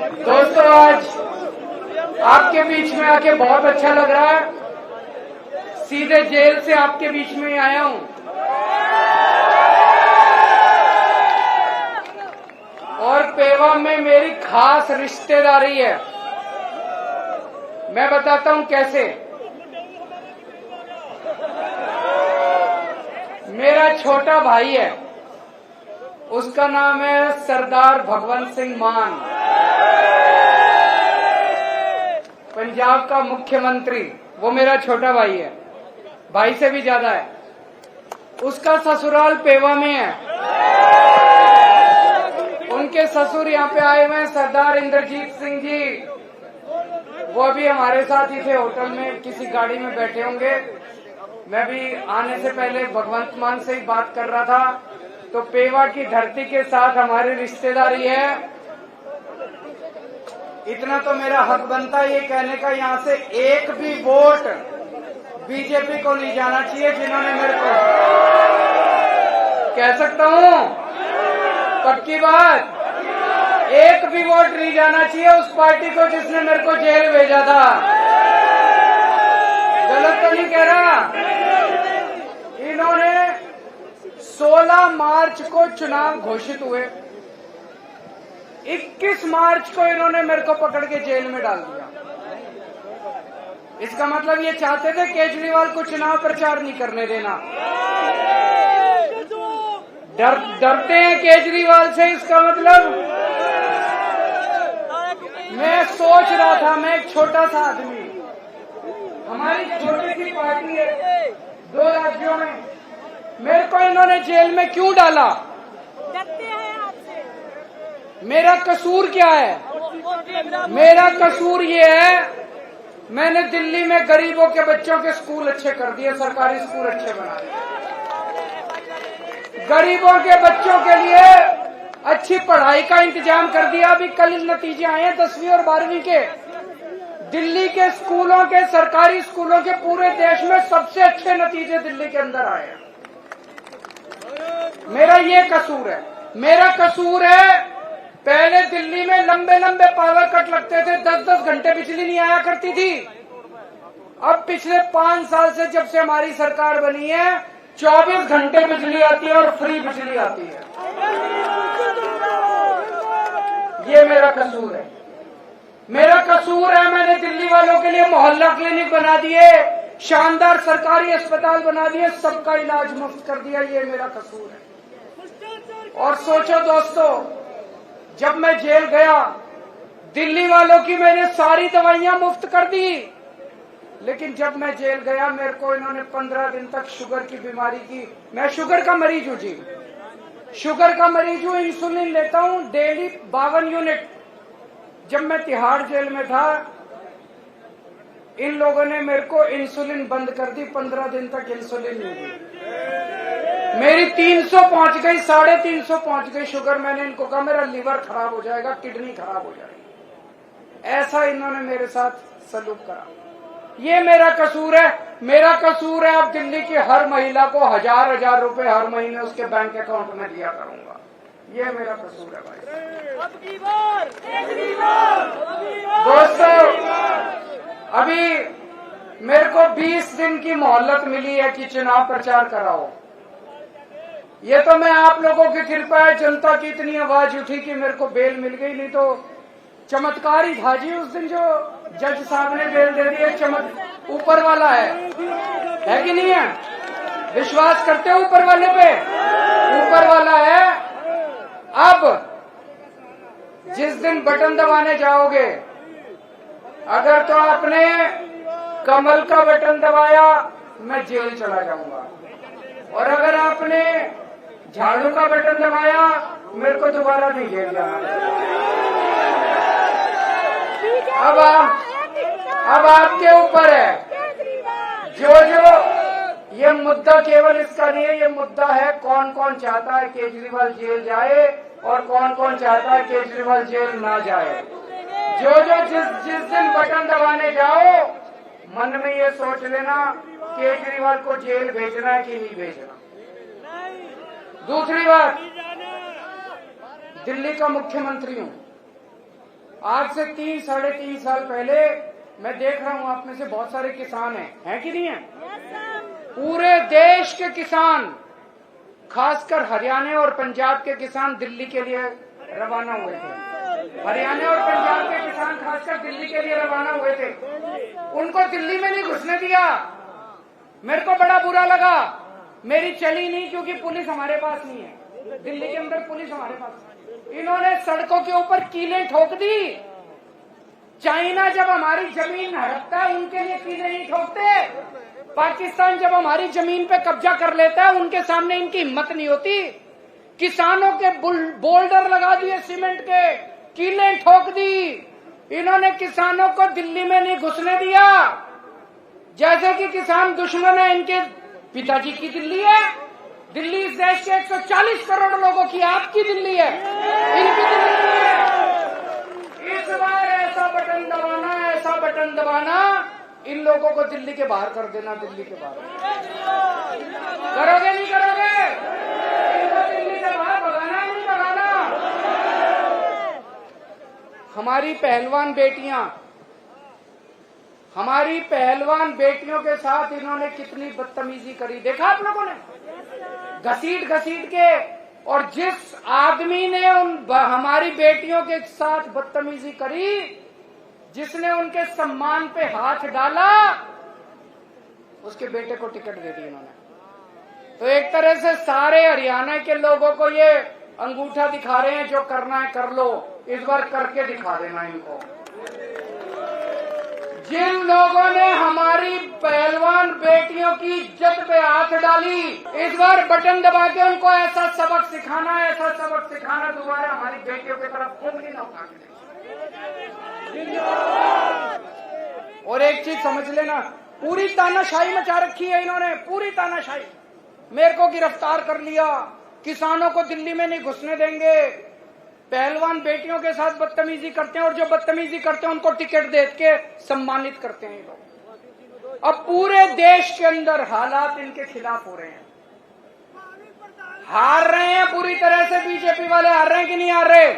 दोस्तों, आज आपके बीच में आके बहुत अच्छा लग रहा है। सीधे जेल से आपके बीच में ही आया हूं और पेवा में मेरी खास रिश्तेदारी है। मैं बताता हूं कैसे। मेरा छोटा भाई है, उसका नाम है सरदार भगवंत सिंह मान, पंजाब का मुख्यमंत्री। वो मेरा छोटा भाई है, भाई से भी ज्यादा है। उसका ससुराल पेवा में है। उनके ससुर यहाँ पे आए हुए हैं, सरदार इंद्रजीत सिंह जी। वो अभी हमारे साथ ही थे, होटल में किसी गाड़ी में बैठे होंगे। मैं भी आने से पहले भगवंत मान से ही बात कर रहा था। तो पेवा की धरती के साथ हमारी रिश्तेदारी है। इतना तो मेरा हक बनता है ये कहने का, यहाँ से एक भी वोट बीजेपी को नहीं जाना चाहिए। जिन्होंने मेरे को, कह सकता हूँ पक्की बात, एक भी वोट नहीं जाना चाहिए उस पार्टी को जिसने मेरे को जेल भेजा था। गलत तो नहीं कह रहा। इन्होंने 16 मार्च को चुनाव घोषित हुए, 21 मार्च को इन्होंने मेरे को पकड़ के जेल में डाल दिया। इसका मतलब ये चाहते थे केजरीवाल को चुनाव प्रचार नहीं करने देना। डरते हैं केजरीवाल से। इसका मतलब मैं सोच रहा था, मैं एक छोटा सा आदमी, हमारी छोटी सी पार्टी है 2 राज्यों में, मेरे को इन्होंने जेल में क्यों डाला? मेरा कसूर क्या है? मेरा कसूर ये है, मैंने दिल्ली में गरीबों के बच्चों के स्कूल अच्छे कर दिए, सरकारी स्कूल अच्छे बना दिए, गरीबों के बच्चों के लिए अच्छी पढ़ाई का इंतजाम कर दिया। अभी कल नतीजे आए हैं 10वीं और 12वीं के। दिल्ली के स्कूलों के, सरकारी स्कूलों के पूरे देश में सबसे अच्छे नतीजे दिल्ली के अंदर आए हैं। मेरा ये कसूर है। मेरा कसूर है, पहले दिल्ली में लंबे लंबे पावर कट लगते थे, 10-10 घंटे बिजली नहीं आया करती थी। अब पिछले 5 साल से जब से हमारी सरकार बनी है, 24 घंटे बिजली आती है और फ्री बिजली आती है। ये मेरा कसूर है। मेरा कसूर है, मैंने दिल्ली वालों के लिए मोहल्ला क्लिनिक बना दिए, शानदार सरकारी अस्पताल बना दिए, सबका इलाज मुफ्त कर दिया। ये मेरा कसूर है। और सोचो दोस्तों, जब मैं जेल गया, दिल्ली वालों की मैंने सारी दवाइयां मुफ्त कर दी, लेकिन जब मैं जेल गया मेरे को इन्होंने 15 दिन तक शुगर की बीमारी की। मैं शुगर का मरीज हूं जी, शुगर का मरीज हूं, इंसुलिन लेता हूं डेली 52 यूनिट। जब मैं तिहाड़ जेल में था, इन लोगों ने मेरे को इंसुलिन बंद कर दी, 15 दिन तक इंसुलिन नहीं दी। मेरी 300 पहुंच गई, 350 पहुंच गई शुगर। मैंने इनको कहा मेरा लीवर खराब हो जाएगा, किडनी खराब हो जाएगी। ऐसा इन्होंने मेरे साथ सलूक करा। ये मेरा कसूर है। मेरा कसूर है, अब दिल्ली की हर महिला को 1000-1000 रुपए हर महीने उसके बैंक अकाउंट में दिया करूंगा। ये मेरा कसूर है भाई। दोस्तों, अभी मेरे को 20 दिन की मोहलत मिली है कि चुनाव प्रचार कराओ। ये तो मैं आप लोगों की कृपा है, जनता की इतनी आवाज उठी कि मेरे को बेल मिल गई। नहीं तो चमत्कार ही था जी उस दिन जो जज साहब ने बेल दे दी। चमक ऊपर वाला है कि नहीं है? विश्वास करते हो ऊपर वाले पे? ऊपर वाला है। अब जिस दिन बटन दबाने जाओगे, अगर तो आपने कमल का बटन दबाया, मैं जेल चला जाऊंगा। और अगर आपने झाड़ू का बटन दबाया, मेरे को दोबारा नहीं जेल जाना। अब आपके ऊपर है। जो ये मुद्दा केवल इसका नहीं है, ये मुद्दा है कौन कौन चाहता है केजरीवाल जेल जाए और कौन कौन चाहता है केजरीवाल जेल ना जाए। जो जिस दिन बटन दबाने जाओ, मन में ये सोच लेना केजरीवाल को जेल भेजना है कि नहीं भेजना। दूसरी बात, दिल्ली का मुख्यमंत्री हूं, आज से 3-3.5 साल पहले मैं देख रहा हूं आप में से बहुत सारे किसान हैं कि नहीं है? पूरे देश के किसान, खासकर हरियाणा और पंजाब के किसान दिल्ली के लिए रवाना हुए थे। हरियाणा और पंजाब के किसान खासकर दिल्ली के लिए रवाना हुए थे। उनको दिल्ली में नहीं घुसने दिया। मेरे को बड़ा बुरा लगा। मेरी चली नहीं क्योंकि पुलिस हमारे पास नहीं है। दिल्ली के अंदर पुलिस हमारे पास। इन्होंने सड़कों के ऊपर कीलें ठोक दी। चाइना जब हमारी जमीन हड़पता है उनके लिए कीलें नहीं ठोकते। पाकिस्तान जब हमारी जमीन पे कब्जा कर लेता है उनके सामने इनकी हिम्मत नहीं होती। किसानों के बोल्डर लगा दिए, सीमेंट के कीलें ठोक दी। इन्होंने किसानों को दिल्ली में नहीं घुसने दिया। जैसे कि किसान दुश्मन है, इनके पिताजी की दिल्ली है। दिल्ली इस देश के 140 करोड़ लोगों की आपकी दिल्ली है, इनकी दिल्ली है। इस बार ऐसा बटन दबाना इन लोगों को दिल्ली के बाहर कर देना। दिल्ली के बाहर करोगे नहीं करोगे? इनको दिल्ली के बाहर भगाना नहीं भगाना? हमारी पहलवान बेटियों के साथ इन्होंने कितनी बदतमीजी करी, देखा आप लोगों ने? घसीट के। और जिस आदमी ने हमारी बेटियों के साथ बदतमीजी करी, जिसने उनके सम्मान पे हाथ डाला, उसके बेटे को टिकट दे दी इन्होंने। तो एक तरह से सारे हरियाणा के लोगों को ये अंगूठा दिखा रहे हैं, जो करना है कर लो, इस बार करके दिखा देना इनको। जिन लोगों ने हमारी पहलवान बेटियों की इज्जत पे हाथ डाली, इस बार बटन दबा के उनको ऐसा सबक सिखाना दोबारा हमारी बेटियों की तरफ उंगली न उठा के। और एक चीज समझ लेना, पूरी तानाशाही मचा रखी है इन्होंने, पूरी तानाशाही। मेरे को गिरफ्तार कर लिया, किसानों को दिल्ली में नहीं घुसने देंगे, पहलवान बेटियों के साथ बदतमीजी करते हैं, और जो बदतमीजी करते हैं उनको टिकट दे के सम्मानित करते हैं ये लोग। अब पूरे देश के अंदर हालात इनके खिलाफ हो रहे हैं। हार रहे हैं पूरी तरह से, बीजेपी वाले हार रहे हैं कि नहीं हार रहे?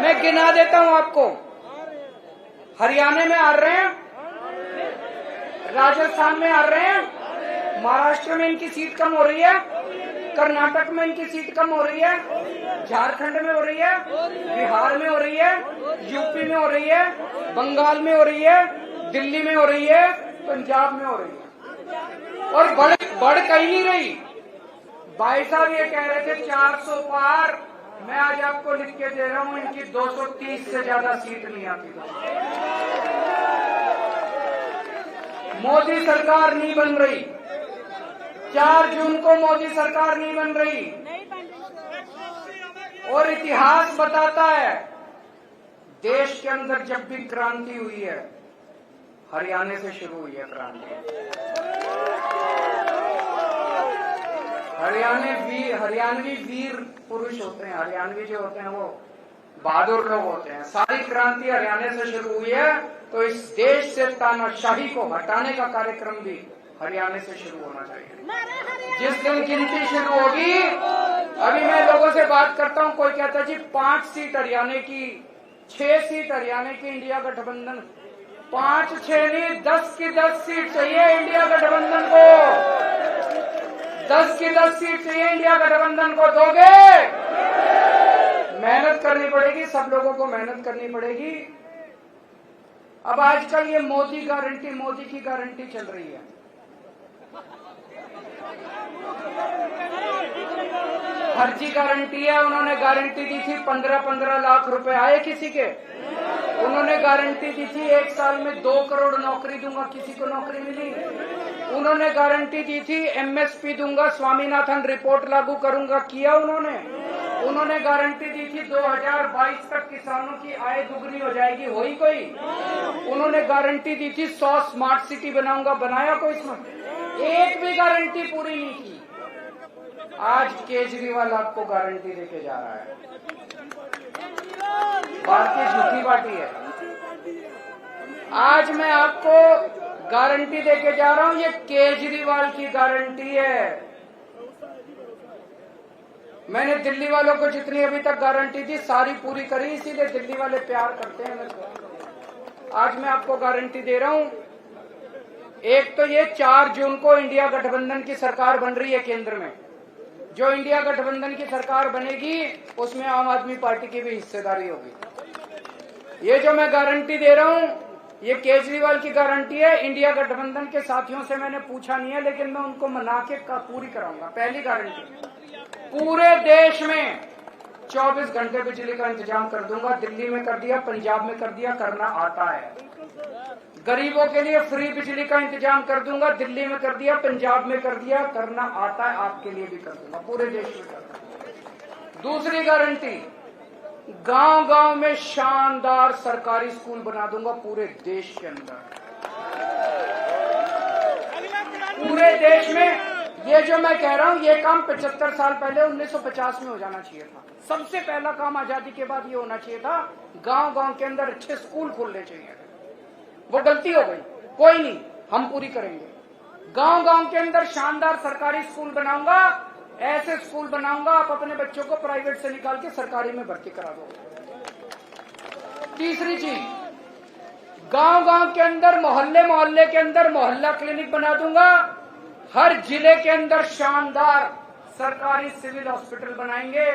मैं गिना देता हूं आपको। हरियाणा में हार रहे हैं, राजस्थान में हार रहे हैं, महाराष्ट्र में इनकी सीट कम हो रही है, कर्नाटक में इनकी सीट कम हो रही है, झारखंड में हो रही है, बिहार में हो रही है, यूपी में हो रही है, बंगाल में हो रही है, दिल्ली में हो रही है, पंजाब में हो रही है। और बढ़ कहीं नहीं रही। भाई साहब ये कह रहे थे 400 पार, मैं आज आपको लिख के दे रहा हूं इनकी 230 से ज्यादा सीट नहीं आती। मोदी सरकार नहीं बन रही। 4 जून को मोदी सरकार नहीं बन रही। और इतिहास बताता है, देश के अंदर जब भी क्रांति हुई है, हरियाणा से शुरू हुई है क्रांति। हरियाणवी वीर पुरुष होते हैं, हरियाणवी जो होते हैं वो बहादुर लोग होते हैं। सारी क्रांति हरियाणा से शुरू हुई है, तो इस देश से तानाशाही को हटाने का कार्यक्रम भी हरियाणा से शुरू होना चाहिए। जिस दिन गिनती शुरू होगी, अभी मैं लोगों से बात करता हूं, कोई कहता है जी 5 सीट हरियाणा की, 6 सीट हरियाणा की इंडिया गठबंधन। 5-6 नहीं, 10 की 10 सीट चाहिए इंडिया गठबंधन को। 10 की 10 सीट चाहिए इंडिया गठबंधन को। दोगे? मेहनत करनी पड़ेगी, सब लोगों को मेहनत करनी पड़ेगी। अब आजकल ये मोदी की गारंटी चल रही है। फर्जी गारंटी है। उन्होंने गारंटी दी थी 15-15 लाख रुपए आए किसी के। उन्होंने गारंटी दी थी 1 साल में 2 करोड़ नौकरी दूंगा, किसी को नौकरी मिली? उन्होंने गारंटी दी थी एमएसपी दूंगा, स्वामीनाथन रिपोर्ट लागू करूंगा, किया उन्होंने गारंटी दी थी 2022 तक किसानों की आय दुगनी हो जाएगी, हुई कोई? उन्होंने गारंटी दी थी 100 स्मार्ट सिटी बनाऊंगा, बनाया कोई? इसमें एक भी गारंटी पूरी नहीं की। आज केजरीवाल आपको गारंटी देके जा रहा है। भारतीय झूठी पार्टी है। आज मैं आपको गारंटी देके जा रहा हूं, ये केजरीवाल की गारंटी है। मैंने दिल्ली वालों को जितनी अभी तक गारंटी दी सारी पूरी करी, इसीलिए दिल्ली वाले प्यार करते हैं मेरे को। आज मैं आपको गारंटी दे रहा हूं, एक तो ये 4 जून को इंडिया गठबंधन की सरकार बन रही है केंद्र में। जो इंडिया गठबंधन की सरकार बनेगी उसमें आम आदमी पार्टी की भी हिस्सेदारी होगी। ये जो मैं गारंटी दे रहा हूं ये केजरीवाल की गारंटी है। इंडिया गठबंधन के साथियों से मैंने पूछा नहीं है, लेकिन मैं उनको मना के पूरी कराऊंगा। पहली गारंटी, पूरे देश में 24 घंटे बिजली का इंतजाम कर दूंगा। दिल्ली में कर दिया, पंजाब में कर दिया, करना आता है। गरीबों के लिए फ्री बिजली का इंतजाम कर दूंगा। दिल्ली में कर दिया, पंजाब में कर दिया, करना आता है। आपके लिए भी कर दूंगा, पूरे देश में कर दूंगा। दूसरी गारंटी, गांव गांव में शानदार सरकारी स्कूल बना दूंगा पूरे देश के अंदर। पूरे देश में ये जो मैं कह रहा हूं ये काम 75 साल पहले 1950 में हो जाना चाहिए था। सबसे पहला काम आजादी के बाद ये होना चाहिए था, गांव गांव के अंदर अच्छे स्कूल खोलने चाहिए। वो गलती हो गई, कोई नहीं, हम पूरी करेंगे। गांव गांव के अंदर शानदार सरकारी स्कूल बनाऊंगा। ऐसे स्कूल बनाऊंगा आप अपने बच्चों को प्राइवेट से निकाल के सरकारी में भर्ती करा दो। तीसरी चीज, गांव गांव के अंदर मोहल्ले मोहल्ले के अंदर मोहल्ला क्लिनिक बना दूंगा। हर जिले के अंदर शानदार सरकारी सिविल हॉस्पिटल बनाएंगे।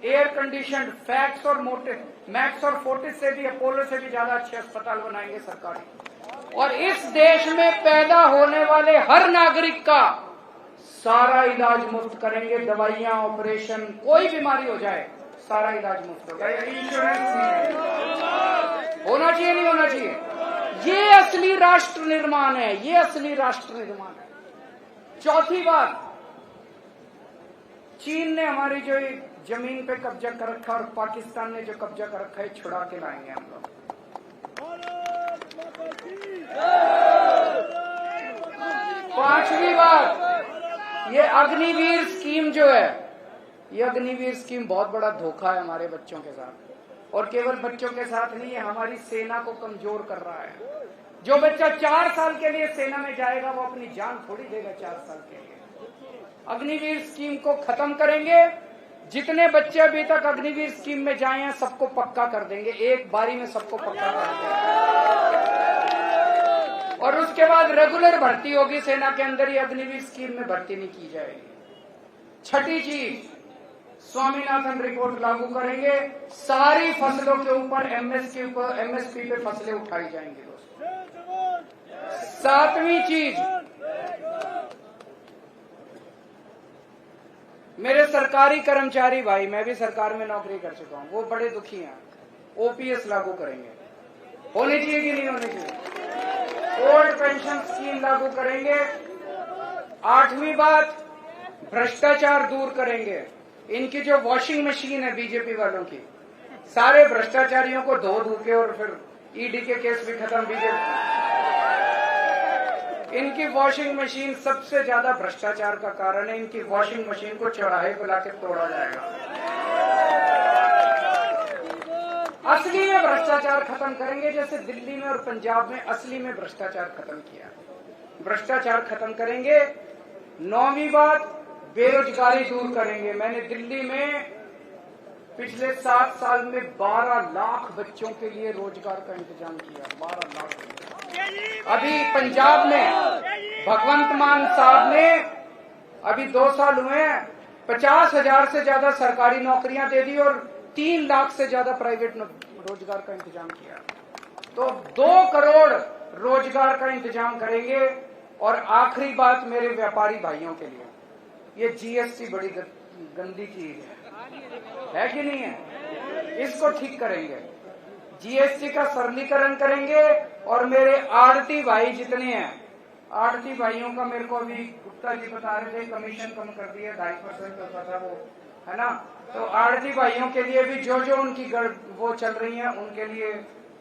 एयर कंडीशन फैक्स और मैक्स और फोर्टिस से भी, अपोलो से भी ज्यादा अच्छे अस्पताल बनाएंगे सरकारी। और इस देश में पैदा होने वाले हर नागरिक का सारा इलाज मुफ्त करेंगे। दवाइयां, ऑपरेशन, कोई बीमारी हो जाए सारा इलाज मुफ्त होगा। इंश्योरेंस होना चाहिए, नहीं होना चाहिए? ये असली राष्ट्र निर्माण है, ये असली राष्ट्र निर्माण है। चौथी बात, चीन ने हमारी जो जमीन पे कब्जा कर रखा और पाकिस्तान ने जो कब्जा कर रखा है छुड़ा के लाएंगे हम लोग। पांचवी बात, ये अग्निवीर स्कीम जो है, ये अग्निवीर स्कीम बहुत बड़ा धोखा है हमारे बच्चों के साथ। और केवल बच्चों के साथ नहीं, है हमारी सेना को कमजोर कर रहा है। जो बच्चा 4 साल के लिए सेना में जाएगा वो अपनी जान थोड़ी देगा 4 साल के लिए। अग्निवीर स्कीम को खत्म करेंगे। जितने बच्चे अभी तक अग्निवीर स्कीम में जाए हैं सबको पक्का कर देंगे, एक बारी में सबको पक्का कर देंगे। और उसके बाद रेगुलर भर्ती होगी सेना के अंदर, ही अग्निवीर स्कीम में भर्ती नहीं की जाएगी। छठी चीज, स्वामीनाथन रिपोर्ट लागू करेंगे। सारी फसलों के ऊपर एमएसपी पे फसलें उठाई जाएंगी दोस्तों। सातवीं चीज, मेरे सरकारी कर्मचारी भाई, मैं भी सरकार में नौकरी कर चुका हूं, वो बड़े दुखी हैं। ओपीएस लागू करेंगे, होनी चाहिए कि नहीं होनी चाहिए? ओल्ड पेंशन स्कीम लागू करेंगे। 8वीं बात, भ्रष्टाचार दूर करेंगे। इनकी जो वॉशिंग मशीन है बीजेपी वालों की, सारे भ्रष्टाचारियों को धो धो के, और फिर ईडी के केस भी खत्म। बीजेपी इनकी वॉशिंग मशीन सबसे ज्यादा भ्रष्टाचार का कारण है। इनकी वॉशिंग मशीन को चौराहे पर लाके तोड़ा जाएगा। असली में भ्रष्टाचार खत्म करेंगे, जैसे दिल्ली में और पंजाब में असली में भ्रष्टाचार खत्म किया। भ्रष्टाचार खत्म करेंगे। 9वीं बात, बेरोजगारी दूर करेंगे। मैंने दिल्ली में पिछले 7 साल में 12 लाख बच्चों के लिए रोजगार का इंतजाम किया। 12 लाख। अभी पंजाब में भगवंत मान साहब ने अभी 2 साल हुए 50,000 से ज्यादा सरकारी नौकरियां दे दी और 3 लाख से ज्यादा प्राइवेट रोजगार का इंतजाम किया। तो 2 करोड़ रोजगार का इंतजाम करेंगे। और आखिरी बात मेरे व्यापारी भाइयों के लिए, ये जीएसटी बड़ी गंदी चीज है कि नहीं है? इसको ठीक करेंगे। जीएसटी का सरलीकरण करेंगे। और मेरे आड़ती भाई जितने हैं, आड़ती भाइयों का मेरे को अभी गुप्ता जी बता रहे थे कमीशन कम कर दिया, 2.5% होता था वो, है ना? तो आड़ती भाइयों के लिए भी जो जो उनकी वो चल रही है उनके लिए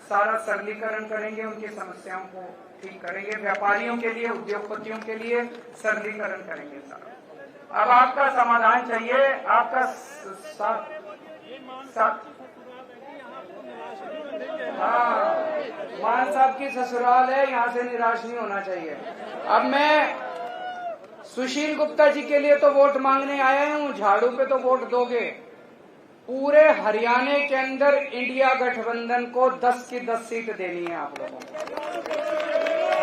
सारा सरलीकरण करेंगे, उनकी समस्याओं को ठीक करेंगे। व्यापारियों के लिए, उद्योगपतियों के लिए सरलीकरण करेंगे सारा। अब आपका समाधान चाहिए, आपका साथ। हाँ, मान साहब की ससुराल है, यहाँ से निराश नहीं होना चाहिए। अब मैं सुशील गुप्ता जी के लिए तो वोट मांगने आया हूं, झाड़ू पे तो वोट दोगे। पूरे हरियाणा के अंदर इंडिया गठबंधन को 10 की 10 सीट देनी है आप लोगों को।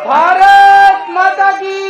भारत माता की